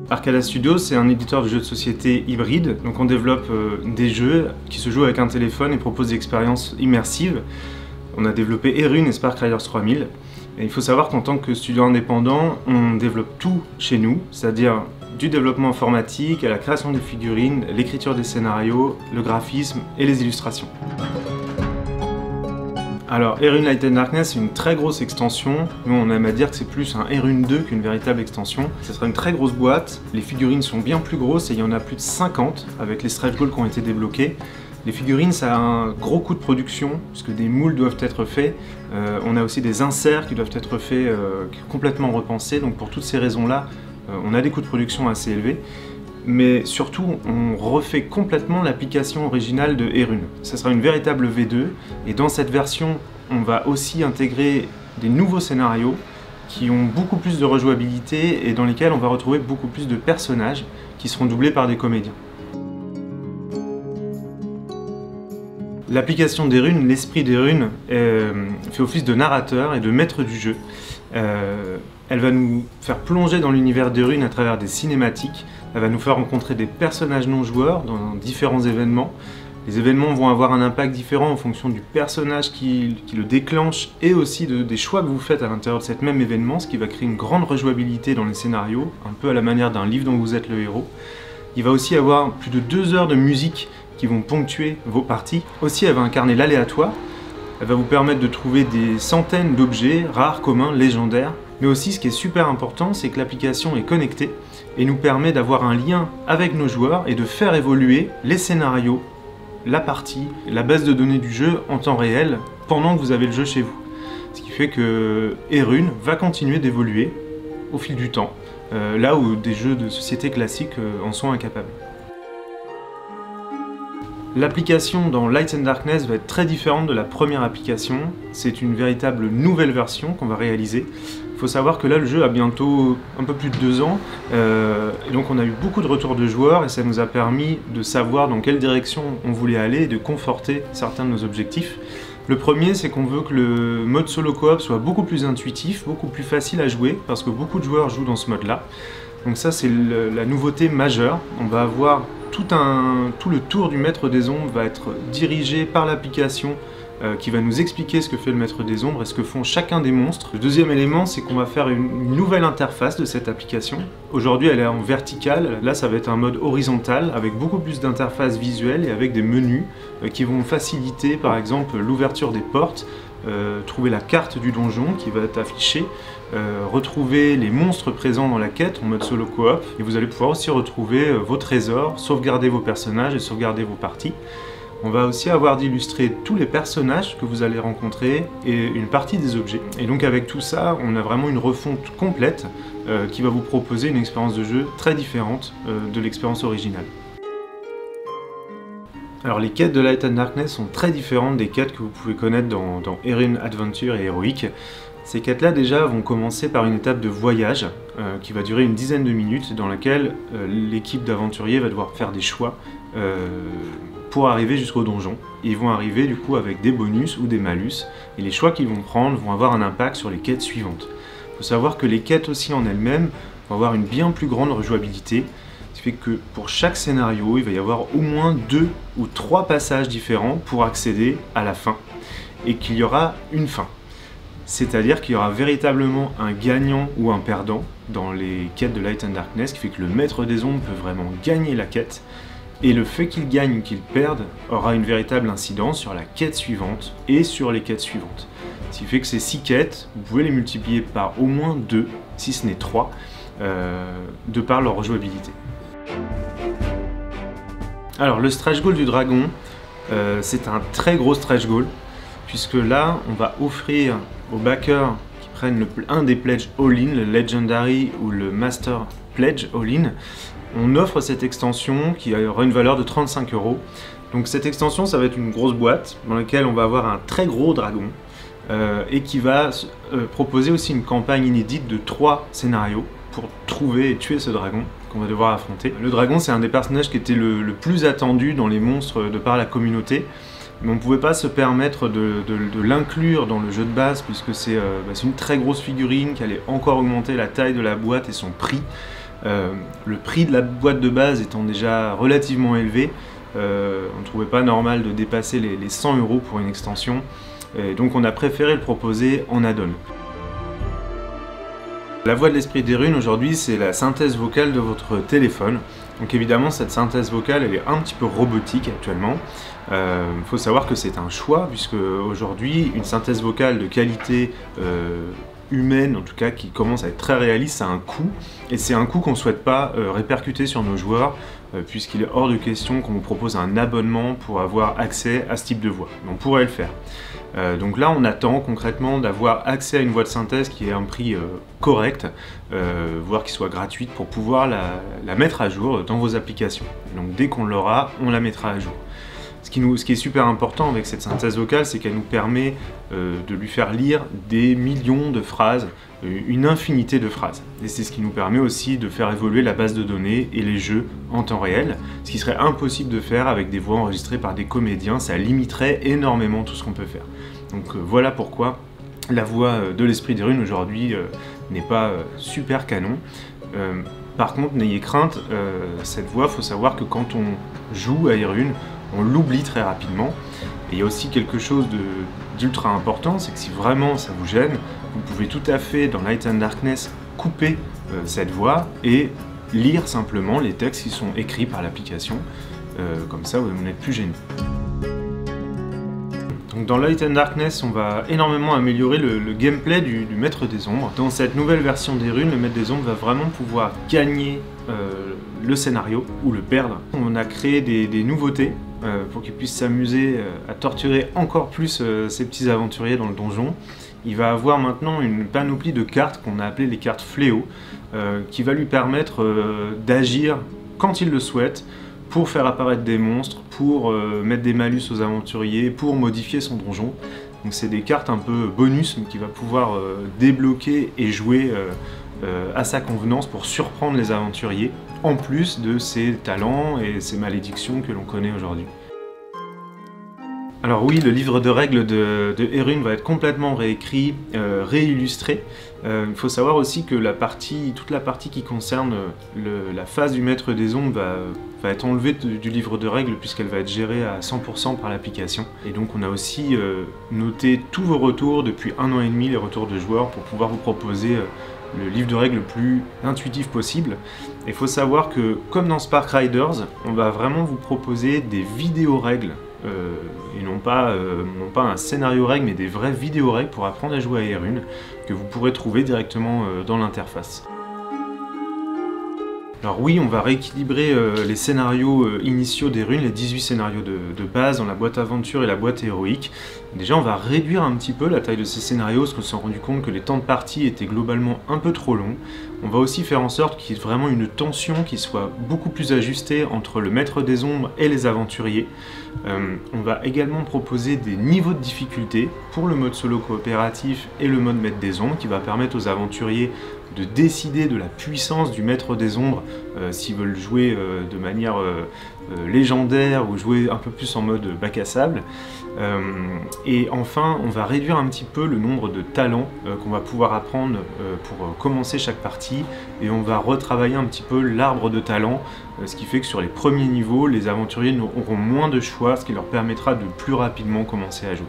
Arcada Studio, c'est un éditeur de jeux de société hybride, donc on développe des jeux qui se jouent avec un téléphone et proposent des expériences immersives. On a développé Erune et Spark Riders 3000. Et il faut savoir qu'en tant que studio indépendant, on développe tout chez nous, c'est-à-dire du développement informatique à la création des figurines, l'écriture des scénarios, le graphisme et les illustrations. Alors, Erune Light and Darkness, c'est une très grosse extension. Nous, on aime à dire que c'est plus un Erune 2 qu'une véritable extension. Ce sera une très grosse boîte. Les figurines sont bien plus grosses et il y en a plus de 50 avec les stretch goals qui ont été débloqués. Les figurines, ça a un gros coût de production puisque des moules doivent être faits. On a aussi des inserts qui doivent être faits complètement repensés. Donc, pour toutes ces raisons-là, on a des coûts de production assez élevés. Mais surtout, on refait complètement l'application originale de Erune. Ce sera une véritable V2, et dans cette version, on va aussi intégrer des nouveaux scénarios qui ont beaucoup plus de rejouabilité et dans lesquels on va retrouver beaucoup plus de personnages qui seront doublés par des comédiens. L'application d'Erune, l'esprit d'Erune, fait office de narrateur et de maître du jeu. Elle va nous faire plonger dans l'univers d'Erune à travers des cinématiques. Elle va nous faire rencontrer des personnages non joueurs dans différents événements. Les événements vont avoir un impact différent en fonction du personnage qui le déclenche et aussi des choix que vous faites à l'intérieur de cet même événement, ce qui va créer une grande rejouabilité dans les scénarios, un peu à la manière d'un livre dont vous êtes le héros. Il va aussi avoir plus de 2 heures de musique qui vont ponctuer vos parties. Aussi, elle va incarner l'aléatoire. Elle va vous permettre de trouver des centaines d'objets rares, communs, légendaires. Mais aussi, ce qui est super important, c'est que l'application est connectée et nous permet d'avoir un lien avec nos joueurs et de faire évoluer les scénarios, la partie, la base de données du jeu en temps réel pendant que vous avez le jeu chez vous. Ce qui fait que Erune va continuer d'évoluer au fil du temps, là où des jeux de société classiques en sont incapables. L'application dans Light and Darkness va être très différente de la première application. C'est une véritable nouvelle version qu'on va réaliser. Il faut savoir que là, le jeu a bientôt un peu plus de 2 ans. Et donc on a eu beaucoup de retours de joueurs et ça nous a permis de savoir dans quelle direction on voulait aller et de conforter certains de nos objectifs. Le premier, c'est qu'on veut que le mode solo coop soit beaucoup plus intuitif, beaucoup plus facile à jouer, parce que beaucoup de joueurs jouent dans ce mode-là. Donc ça, c'est la nouveauté majeure. On va avoir tout le tour du Maître des Ombres va être dirigé par l'application qui va nous expliquer ce que fait le Maître des Ombres et ce que font chacun des monstres. Le deuxième élément, c'est qu'on va faire une nouvelle interface de cette application. Aujourd'hui, elle est en verticale. Là, ça va être un mode horizontal avec beaucoup plus d'interfaces visuelles et avec des menus qui vont faciliter, par exemple, l'ouverture des portes, trouver la carte du donjon qui va être affichée, retrouver les monstres présents dans la quête en mode solo coop, et vous allez pouvoir aussi retrouver vos trésors, sauvegarder vos personnages et sauvegarder vos parties. On va aussi avoir d'illustrer tous les personnages que vous allez rencontrer et une partie des objets. Et donc avec tout ça, on a vraiment une refonte complète qui va vous proposer une expérience de jeu très différente de l'expérience originale. Alors les quêtes de Light and Darkness sont très différentes des quêtes que vous pouvez connaître dans Erune Adventure et Heroic. Ces quêtes-là déjà vont commencer par une étape de voyage qui va durer une dizaine de minutes dans laquelle l'équipe d'aventuriers va devoir faire des choix pour arriver jusqu'au donjon. Et ils vont arriver du coup avec des bonus ou des malus et les choix qu'ils vont prendre vont avoir un impact sur les quêtes suivantes. Il faut savoir que les quêtes aussi en elles-mêmes vont avoir une bien plus grande rejouabilité. Ce qui fait que pour chaque scénario, il va y avoir au moins 2 ou 3 passages différents pour accéder à la fin et qu'il y aura une fin. C'est-à-dire qu'il y aura véritablement un gagnant ou un perdant dans les quêtes de Light and Darkness, qui fait que le Maître des Ombres peut vraiment gagner la quête, et le fait qu'il gagne ou qu'il perde aura une véritable incidence sur la quête suivante et sur les quêtes suivantes. Ce qui fait que ces 6 quêtes, vous pouvez les multiplier par au moins 2, si ce n'est 3, de par leur rejouabilité. Alors le stretch goal du dragon, c'est un très gros stretch goal, puisque là on va offrir aux backers qui prennent un des pledges all-in, le Legendary ou le Master Pledge all-in, on offre cette extension qui aura une valeur de 35 €. Donc cette extension, ça va être une grosse boîte dans laquelle on va avoir un très gros dragon et qui va proposer aussi une campagne inédite de 3 scénarios pour trouver et tuer ce dragon qu'on va devoir affronter. Le dragon, c'est un des personnages qui était le plus attendu dans les monstres de par la communauté. Mais on ne pouvait pas se permettre de l'inclure dans le jeu de base puisque c'est une très grosse figurine qui allait encore augmenter la taille de la boîte et son prix. Le prix de la boîte de base étant déjà relativement élevé, on ne trouvait pas normal de dépasser les 100 € pour une extension, et donc on a préféré le proposer en add-on. La voix de l'esprit des runes aujourd'hui, c'est la synthèse vocale de votre téléphone. Donc évidemment, cette synthèse vocale, elle est un petit peu robotique actuellement. Faut savoir que c'est un choix, puisque aujourd'hui, une synthèse vocale de qualité humaine, en tout cas qui commence à être très réaliste, ça a un coût, et c'est un coût qu'on ne souhaite pas répercuter sur nos joueurs, puisqu'il est hors de question qu'on vous propose un abonnement pour avoir accès à ce type de voix. On pourrait le faire. Donc là, on attend concrètement d'avoir accès à une voix de synthèse qui ait un prix correct, voire qui soit gratuite, pour pouvoir la mettre à jour dans vos applications. Donc dès qu'on l'aura, on la mettra à jour. Ce qui est super important avec cette synthèse vocale, c'est qu'elle nous permet de lui faire lire des millions de phrases, une infinité de phrases. Et c'est ce qui nous permet aussi de faire évoluer la base de données et les jeux en temps réel, ce qui serait impossible de faire avec des voix enregistrées par des comédiens, ça limiterait énormément tout ce qu'on peut faire. Donc voilà pourquoi la voix de l'esprit des runes aujourd'hui n'est pas super canon. Par contre, n'ayez crainte, cette voix, il faut savoir que quand on joue à Hyrule, on l'oublie très rapidement. Et il y a aussi quelque chose d'ultra important, c'est que si vraiment ça vous gêne, vous pouvez tout à fait, dans Light and Darkness, couper cette voix et lire simplement les textes qui sont écrits par l'application. Comme ça, vous n'êtes plus gêné. Donc dans Light and Darkness, on va énormément améliorer le gameplay du Maître des Ombres. Dans cette nouvelle version des runes, le Maître des Ombres va vraiment pouvoir gagner le scénario ou le perdre. On a créé des nouveautés pour qu'ils puissent s'amuser à torturer encore plus ces petits aventuriers dans le donjon. Il va avoir maintenant une panoplie de cartes qu'on a appelées les cartes fléaux, qui va lui permettre d'agir quand il le souhaite, pour faire apparaître des monstres, pour mettre des malus aux aventuriers, pour modifier son donjon. Donc c'est des cartes un peu bonus, mais qu'il va pouvoir débloquer et jouer à sa convenance pour surprendre les aventuriers, en plus de ses talents et ses malédictions que l'on connaît aujourd'hui. Alors oui, le livre de règles de Hyrule va être complètement réécrit, réillustré. Il faut savoir aussi que toute la partie qui concerne la phase du Maître des Ombres va être enlevée du livre de règles puisqu'elle va être gérée à 100% par l'application. Et donc on a aussi noté tous vos retours depuis 1 an et demi, les retours de joueurs, pour pouvoir vous proposer le livre de règles le plus intuitif possible. Il faut savoir que, comme dans Spark Riders, on va vraiment vous proposer des vidéos règles, et non pas un scénario règle, mais des vraies vidéos règles pour apprendre à jouer à Hyrule, que vous pourrez trouver directement dans l'interface. Alors oui, on va rééquilibrer les scénarios initiaux des runes, les 18 scénarios de base dans la boîte aventure et la boîte héroïque. Déjà, on va réduire un petit peu la taille de ces scénarios, parce qu'on s'est rendu compte que les temps de partie étaient globalement un peu trop longs. On va aussi faire en sorte qu'il y ait vraiment une tension qui soit beaucoup plus ajustée entre le Maître des Ombres et les aventuriers. On va également proposer des niveaux de difficulté pour le mode solo coopératif et le mode Maître des Ombres, qui va permettre aux aventuriers de décider de la puissance du Maître des Ombres s'ils veulent jouer de manière légendaire ou jouer un peu plus en mode bac à sable. Et enfin, on va réduire un petit peu le nombre de talents qu'on va pouvoir apprendre pour commencer chaque partie, et on va retravailler un petit peu l'arbre de talents, ce qui fait que sur les premiers niveaux, les aventuriers auront moins de choix, ce qui leur permettra de plus rapidement commencer à jouer.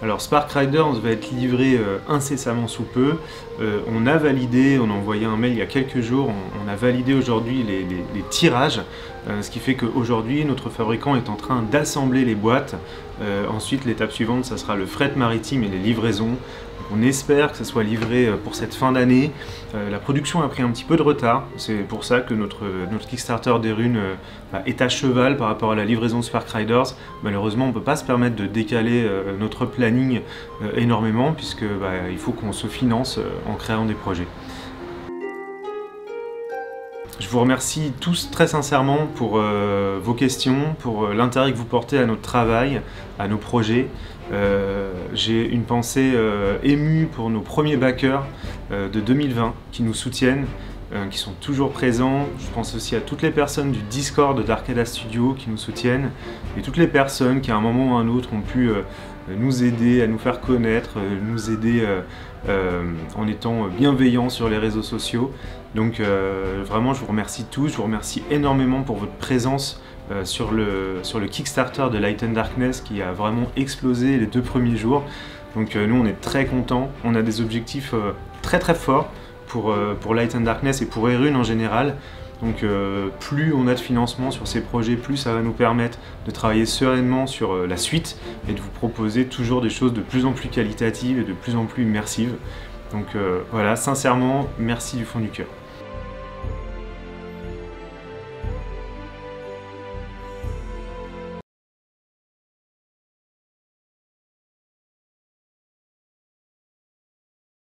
Alors Spark Riders va être livré incessamment sous peu. On a validé, on a envoyé un mail il y a quelques jours, on a validé aujourd'hui les tirages, ce qui fait qu'aujourd'hui notre fabricant est en train d'assembler les boîtes. Ensuite, l'étape suivante, ça sera le fret maritime et les livraisons. On espère que ça soit livré pour cette fin d'année. La production a pris un petit peu de retard, c'est pour ça que notre Kickstarter des runes est à cheval par rapport à la livraison de Spark Riders. Malheureusement, on ne peut pas se permettre de décaler notre planning énormément, puisque il faut qu'on se finance en créant des projets. Je vous remercie tous très sincèrement pour vos questions, pour l'intérêt que vous portez à notre travail, à nos projets. J'ai une pensée émue pour nos premiers backers de 2020 qui nous soutiennent, qui sont toujours présents. Je pense aussi à toutes les personnes du Discord d'Arcada Studio qui nous soutiennent, et toutes les personnes qui à un moment ou à un autre ont pu nous aider, à nous faire connaître, nous aider en étant bienveillants sur les réseaux sociaux. Donc vraiment, je vous remercie tous, je vous remercie énormément pour votre présence sur le Kickstarter de Light and Darkness qui a vraiment explosé les 2 premiers jours. Donc nous, on est très contents, on a des objectifs très très forts pour Light and Darkness et pour Erune en général. Donc plus on a de financement sur ces projets, plus ça va nous permettre de travailler sereinement sur la suite et de vous proposer toujours des choses de plus en plus qualitatives et de plus en plus immersives. Donc voilà, sincèrement, merci du fond du cœur.